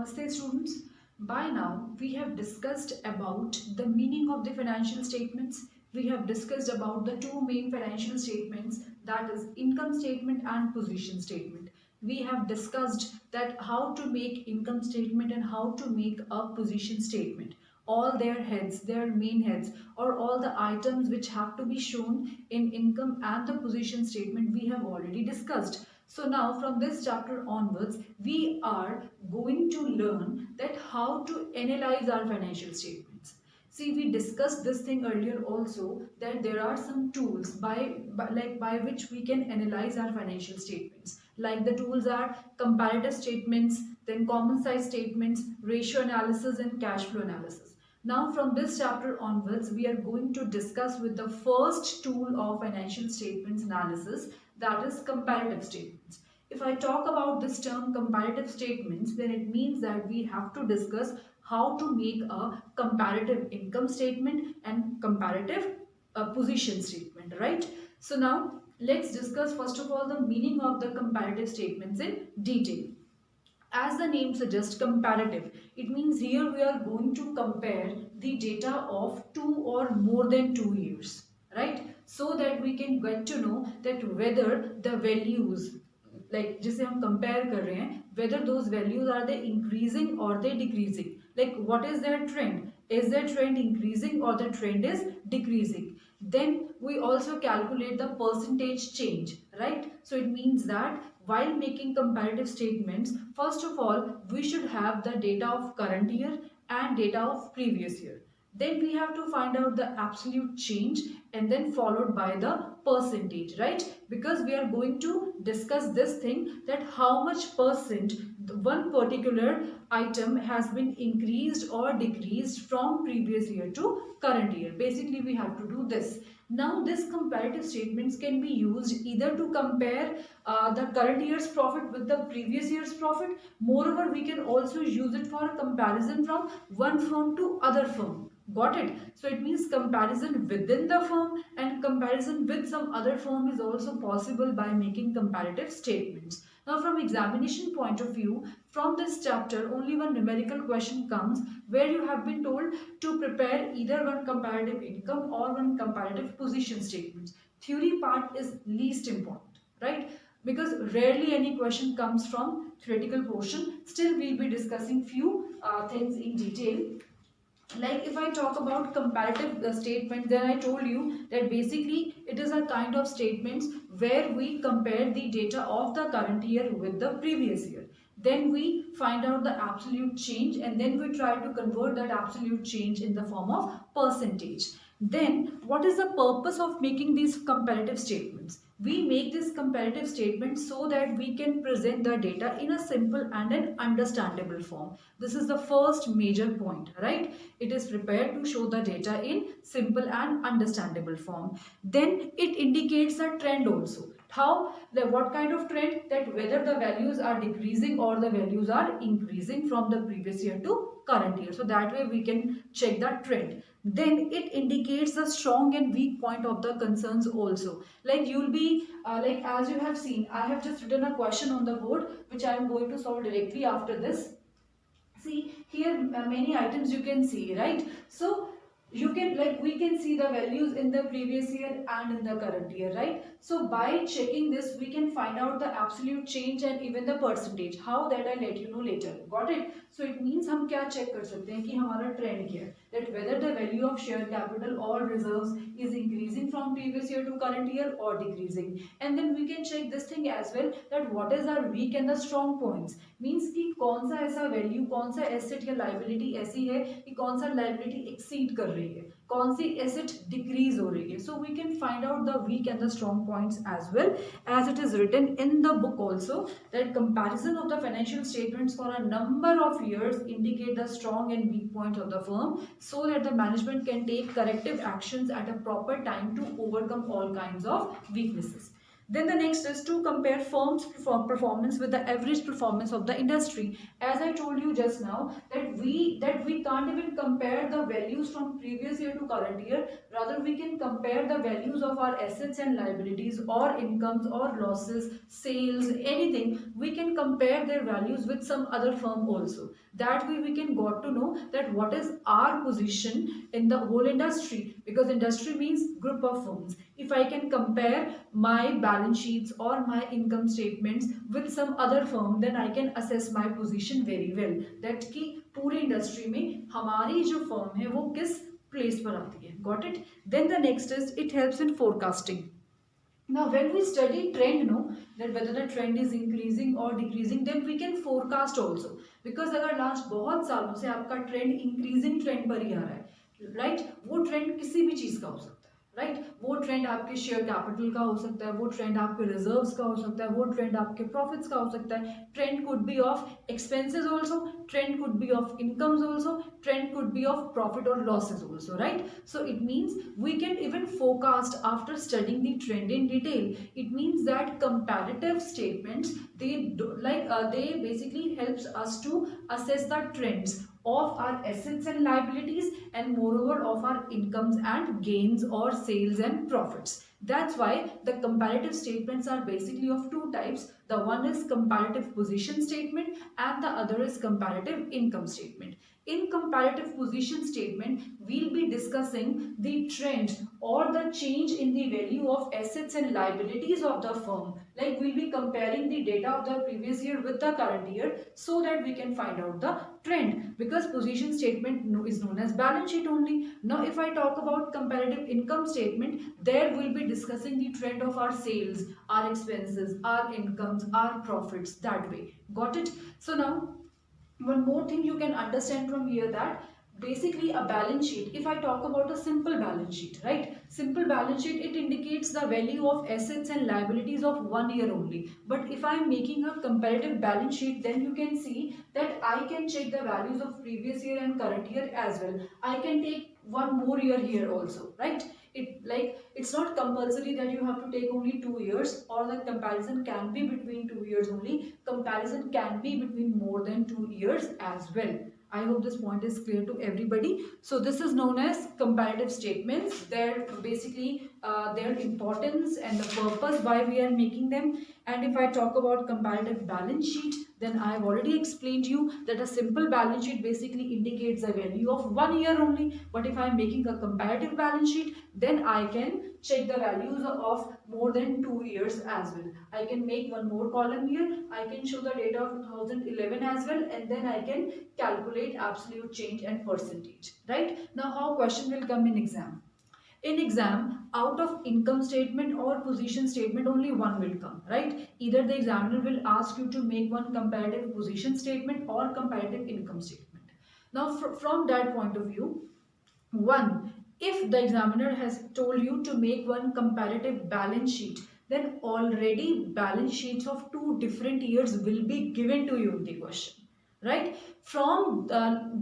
Namaste students. By now we have discussed about the meaning of the financial statements. We have discussed about the two main financial statements, that is income statement and position statement. We have discussed that how to make income statement and how to make a position statement. All their heads, their main heads, or all the items which have to be shown in income and the position statement we have already discussed. So now from this chapter onwards, we are going to learn that how to analyze our financial statements. See, we discussed this thing earlier also, that there are some tools by which we can analyze our financial statements. Like the tools are comparative statements, then common size statements, ratio analysis and cash flow analysis. Now from this chapter onwards, we are going to discuss with the first tool of financial statements analysis, that is comparative statements. If I talk about this term comparative statements, then it means that we have to discuss how to make a comparative income statement and comparative position statement, right? So now let's discuss first of all the meaning of the comparative statements in detail. As the name suggests, comparative, it means here we are going to compare the data of 2 or more than 2 years, right? So that we can get to know that whether the values, like जिसे हम compare कर रहे हैं, whether those values are they increasing or they decreasing, like what is their trend, is their trend increasing or the trend is decreasing. Then we also calculate the percentage change, right? So it means that while making comparative statements, first of all, we should have the data of current year and data of previous year. Then we have to find out the absolute change and then followed by the percentage, right? Because we are going to discuss this thing, that how much percent one particular item has been increased or decreased from previous year to current year. Basically, we have to do this. Now, this comparative statements can be used either to compare the current year's profit with the previous year's profit. Moreover, we can also use it for a comparison from one firm to other firm. Got it? So it means comparison within the firm and comparison with some other firm is also possible by making comparative statements. Now, from examination point of view, from this chapter, only one numerical question comes where you have been told to prepare either one comparative income or one comparative position statements. Theory part is least important, right? Because rarely any question comes from theoretical portion. Still, we'll be discussing few things in detail. Like if I talk about comparative statement, then I told you that basically it is a kind of statements where we compare the data of the current year with the previous year. Then we find out the absolute change and then we try to convert that absolute change in the form of percentage. Then what is the purpose of making these comparative statements? We make this comparative statement so that we can present the data in a simple and an understandable form. This is the first major point, right? It is prepared to show the data in simple and understandable form. Then it indicates a trend also. How, what kind of trend, that whether the values are decreasing or the values are increasing from the previous year to current year. So that way we can check that trend. Then it indicates the strong and weak point of the concerns also. Like you'll be like as you have seen, I have just written a question on the board which I am going to solve directly after this. See here many items you can see, right? So you can, like we can see the values in the previous year and in the current year, right? So by checking this we can find out the absolute change and even the percentage. How, that I let you know later. Got it? So it means हम क्या check कर सकते हैं कि हमारा trend क्या है, that whether the value of share capital or reserves is increasing from previous year to current year or decreasing. And then we can check this thing as well, that what is our weak and the strong points. Means कि कौन सा ऐसा value, कौन सा asset या liability ऐसी है कि कौन सा liability exceed कर रही है, कौन सी asset decrease हो रही है. So we can find out the weak and the strong points as well, as it is written in the book also, that comparison of the financial statements for a number of years indicate the strong and weak points of the firm, so that the management can take corrective actions at a proper time to overcome all kinds of weaknesses. Then the next is to compare firms' performance with the average performance of the industry. As I told you just now, that we can't even compare the values from previous year to current year. Rather, we can compare the values of our assets and liabilities, or incomes or losses, sales, anything. We can compare their values with some other firm also. That way we can got to know that what is our position in the whole industry, because industry means group of firms. If I can compare my balance sheets or my income statements with some other firm, then I can assess my position very well, that कि पूरी industry में हमारी जो firm है वो किस place पर आती है. Got it? Then the next is it helps in forecasting. Now, when we study trend, no, that whether the trend is increasing or decreasing, then we can forecast also. Because अगर last बहुत सालों से आपका trend increasing trend पर ही आ रहा है, right, वो trend किसी भी चीज का हो सकता है, राइट, वो ट्रेंड आपके शेयर कैपिटल का हो सकता है, वो ट्रेंड आपके रिजर्व्स का हो सकता है, वो ट्रेंड आपके प्रॉफिट्स का हो सकता है. Trend could be of expenses also, trend could be of incomes also, trend could be of profit और losses also, right. So it means we can even forecast after studying the trend in detail. It means that comparative statements, they basically helps us to assess the trends of our assets and liabilities, and moreover of our incomes and gains or sales and profits. That's why the comparative statements are basically of two types. The one is comparative position statement and the other is comparative income statement. In comparative position statement, we'll be discussing the trend or the change in the value of assets and liabilities of the firm. Like we'll be comparing the data of the previous year with the current year so that we can find out the trend, because position statement is known as balance sheet only. Now, if I talk about comparative income statement, there we'll be discussing the trend of our sales, our expenses, our incomes, our profits, that way. Got it? So now, one more thing you can understand from here, that basically a balance sheet, if I talk about a simple balance sheet, right, simple balance sheet, it indicates the value of assets and liabilities of 1 year only. But if I am making a comparative balance sheet, then you can see that I can check the values of previous year and current year as well. I can take one more year here also, right. It's not compulsory that you have to take only 2 years, or the comparison can be between 2 years only. Comparison can be between more than 2 years as well. I hope this point is clear to everybody. So this is known as comparative statements. They're basically their importance and the purpose why we are making them. And if I talk about comparative balance sheet, then I have already explained you that a simple balance sheet basically indicates a value of 1 year only. But if I am making a comparative balance sheet, then I can check the values of more than 2 years as well. I can make one more column here. I can show the data of 2011 as well, and then I can calculate absolute change and percentage. Right? Now, how question will come in exam? In exam, out of income statement or position statement, only one will come, right? Either the examiner will ask you to make one comparative position statement or comparative income statement. Now, from that point of view, one, if the examiner has told you to make one comparative balance sheet, then already balance sheets of two different years will be given to you in the question, right? From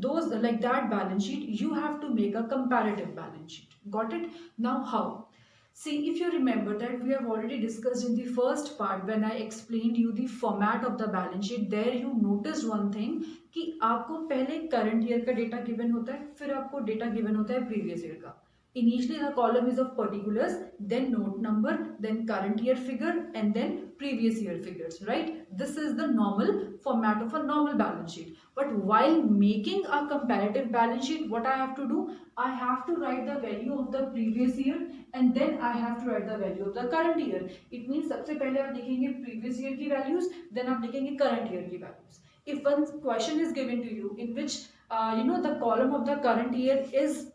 those like that balance sheet, you have to make a comparative balance sheet. Got it? Now, how? See, if you remember that we have already discussed in the first part when I explained you the format of the balance sheet, there you noticed one thing कि आपको पहले current year का data given होता है, फिर आपको data given होता है प्रीवियस ईयर का. Initially the column is of particulars, then note number, then current year figure, and then previous year figures, right? This is the normal format of a normal balance sheet. But while making a comparative balance sheet, what I have to do? I have to write the value of the previous year, and then I have to write the value of the current year. It means सबसे पहले आप लिखेंगे previous year की values, then आप लिखेंगे current year की values. If one question is given to you in which the column of the current year is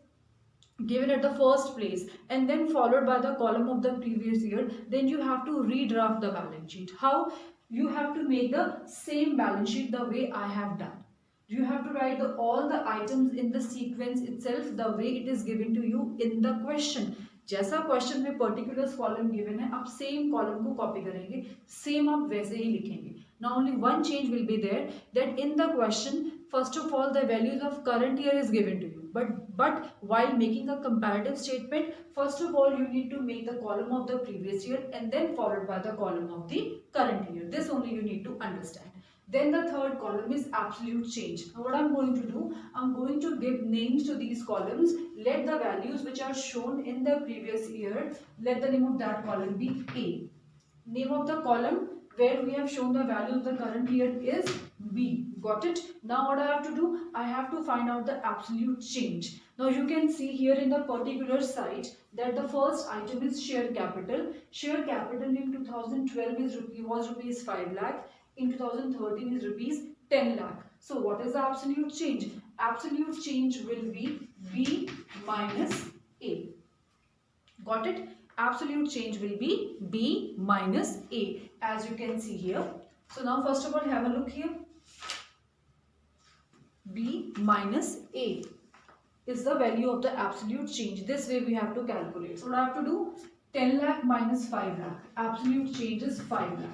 given at the first place and then followed by the column of the previous year, then you have to redraft the balance sheet. How? You have to make the same balance sheet the way I have done. You have to write all the items in the sequence itself the way it is given to you in the question. जैसा question में particulars column given है, आप same column को copy करेंगे, same आप वैसे ही लिखेंगे. Now only one change will be there, that in the question first of all the values of current year is given to you, but while making a comparative statement, first of all you need to make the column of the previous year and then followed by the column of the current year. This only you need to understand. Then the third column is absolute change. Now what I'm going to do, I'm going to give names to these columns. Let the values which are shown in the previous year, let the name of that column be A. Name of the column where we have shown the value of the current year is B. Got it? Now what I have to do? I have to find out the absolute change. Now you can see here in the particular site that the first item is share capital. Share capital in 2012 was rupees 5 lakh. In 2013 is rupees 10 lakh. So what is the absolute change? Absolute change will be B minus A. Got it? Absolute change will be B minus A, as you can see here. So now first of all have a look here. B minus A is the value of the absolute change. This way we have to calculate. So what I have to do? 10 lakh minus 5 lakh. Absolute change is 5 lakh.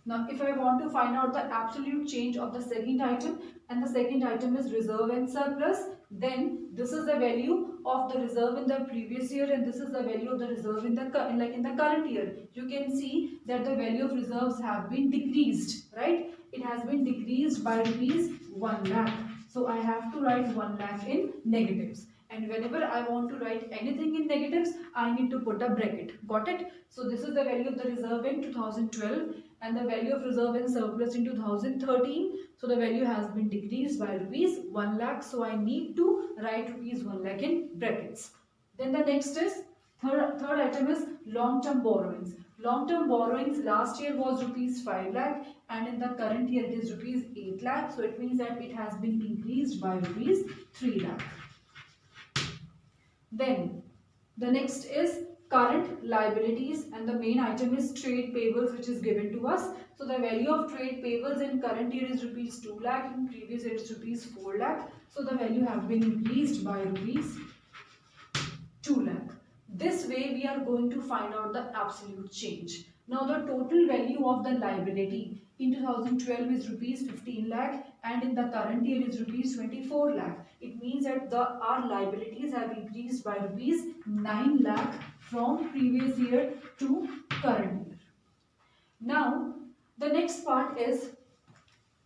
Now if I want to find out the absolute change of the second item, and the second item is reserve and surplus, then this is the value of the reserve in the previous year and this is the value of the reserve in the current year. You can see that the value of reserves have been decreased, right? It has been decreased by rupees 1 lakh. So I have to write 1 lakh in negatives. And whenever I want to write anything in negatives, I need to put a bracket. Got it? So this is the value of the reserve in 2012 and the value of reserve and surplus in 2013. So the value has been decreased by rupees 1 lakh. So I need to write rupees 1 lakh in brackets. Then the next is third item is long-term borrowings. Long-term borrowings last year was rupees 5 lakh and in the current year it is rupees 8 lakh. So it means that it has been increased by rupees 3 lakh. Then the next is current liabilities and the main item is trade payables which is given to us. So the value of trade payables in current year is rupees 2 lakh, in previous year is rupees 4 lakh. So the value have been increased by rupees 2 lakh. This way we are going to find out the absolute change. Now the total value of the liability in 2012 is rupees 15 lakh and in the current year is rupees 24 lakh. It means that our liabilities have increased by rupees 9 lakh from previous year to current year. Now the next part is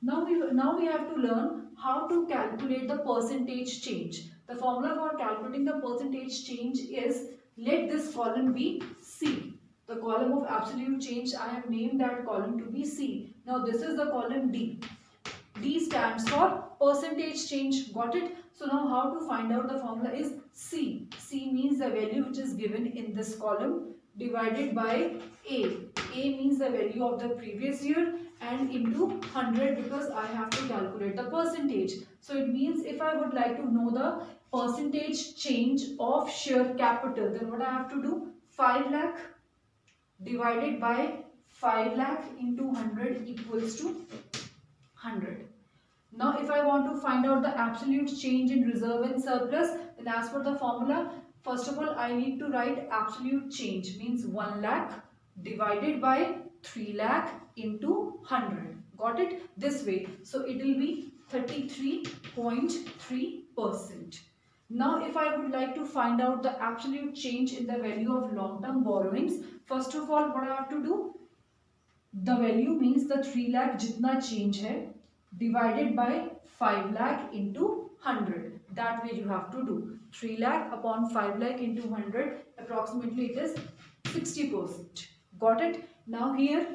now we have to learn how to calculate the percentage change. The formula for calculating the percentage change is, let this column be C. The column of absolute change, I have named that column to be C. Now this is the column D. D stands for percentage change. Got it? So now how to find out the formula is C. C means the value which is given in this column divided by A. A means the value of the previous year and into 100 because I have to calculate the percentage. So it means if I would like to know the percentage change of share capital, then what I have to do? 5 lakh divided by 5 lakh into 100 equals to 100. Now if I want to find out the absolute change in reserve and surplus, then as per the formula, first of all I need to write absolute change, means 1 lakh divided by 3 lakh into 100. Got it? This way. So it will be 33.3%. Now if I would like to find out the absolute change in the value of long-term borrowings, first of all what I have to do? The value means the 3 lakh jitna change hai divided by 5 lakh into 100. That way you have to do. 3 lakh upon 5 lakh into 100, approximately it is 60%. Got it? Now here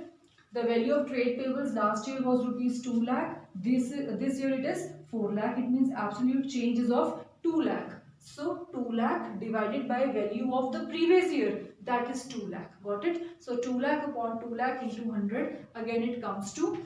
the value of trade payables last year was rupees 2 lakh. This year it is 4 lakh. It means absolute change is of 2 lakh. So 2 lakh divided by value of the previous year, that is 2 lakh. Got it? So 2 lakh upon 2 lakh into 100, again it comes to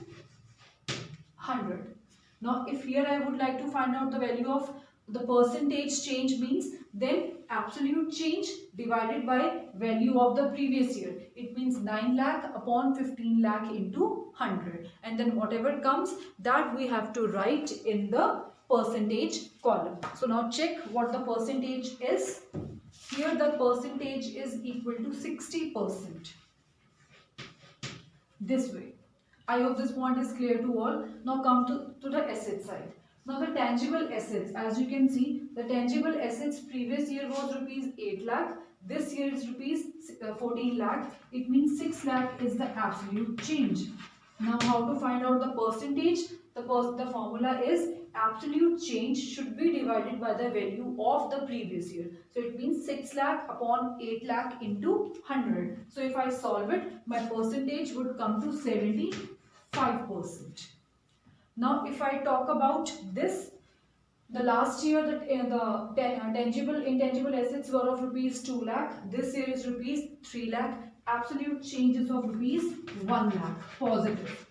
100. Now if here I would like to find out the value of the percentage change, means then absolute change divided by value of the previous year. It means 9 lakh upon 15 lakh into 100. And then whatever comes, that we have to write in the percentage column. So now check what the percentage is. Here the percentage is equal to 60%. This way. I hope this point is clear to all. Now come to the asset side. Now the tangible assets, as you can see, the tangible assets previous year was rupees 8 lakh. This year is rupees 14 lakh. It means 6 lakh is the absolute change. Now how to find out the percentage? The formula is absolute change should be divided by the value of the previous year. So it means 6 lakh upon 8 lakh into 100. So if I solve it, my percentage would come to 75%. Now if I talk about this, the last year the intangible assets were of rupees 2 lakh. This year is rupees 3 lakh. Absolute changes of rupees 1 lakh. Positive.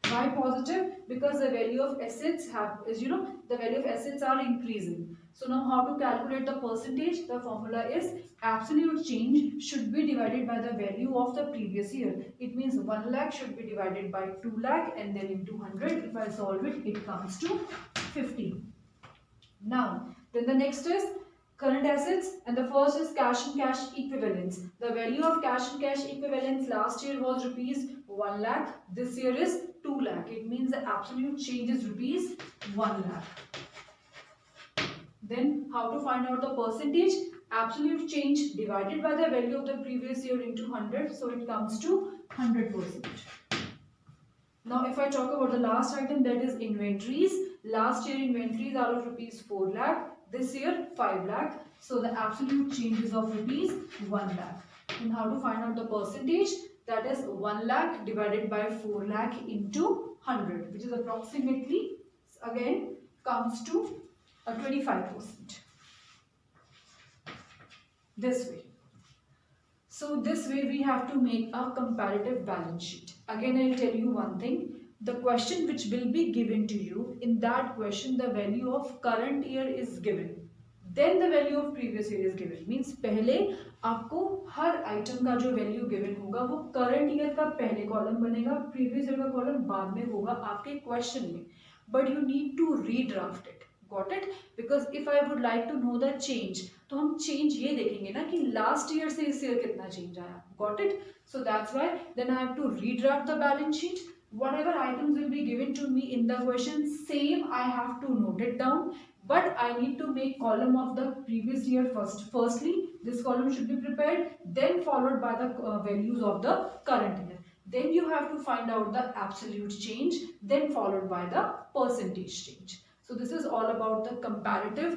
Why positive? Because the value of assets the value of assets are increasing. So now how to calculate the percentage? The formula is absolute change should be divided by the value of the previous year. It means 1 lakh should be divided by 2 lakh and then into 100. If I solve it, it comes to 50. Now, then the next is current assets, and the first is cash and cash equivalents. The value of cash and cash equivalents last year was rupees 1 lakh. This year is 2 lakh. It means the absolute change is rupees 1 lakh. Then how to find out the percentage? Absolute change divided by the value of the previous year into 100. So it comes to 100%. Now if I talk about the last item, that is inventories. Last year inventories are of rupees 4 lakh. This year 5 lakh. So the absolute change is of rupees 1 lakh. And how to find out the percentage? That is 1 lakh divided by 4 lakh into 100, which is approximately, again, comes to 25%. This way. So this way we have to make a comparative balance sheet. Again, I'll tell you one thing. The question which will be given to you, in that question the value of current year is given. Then the value of previous year is given. Means पहले आपको हर item का जो value given होगा वो current year का पहले column बनेगा, previous year का कॉलम बाद में होगा आपके क्वेश्चन में. But you need to redraft it. Got it? Because if I would like to know the change, तो हम चेंज ये देखेंगे ना कि लास्ट ईयर से इस ईयर कितना चेंज आया. Got it? So that's why then I have to redraft the balance sheet. Whatever items will be given to me in the question, same I have to note it down, but I need to make column of the previous year first. Firstly, this column should be prepared, then followed by the values of the current year. Then you have to find out the absolute change, then followed by the percentage change. So this is all about the comparative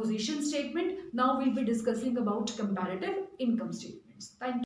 position statement. Now we'll be discussing about comparative income statements. Thank you.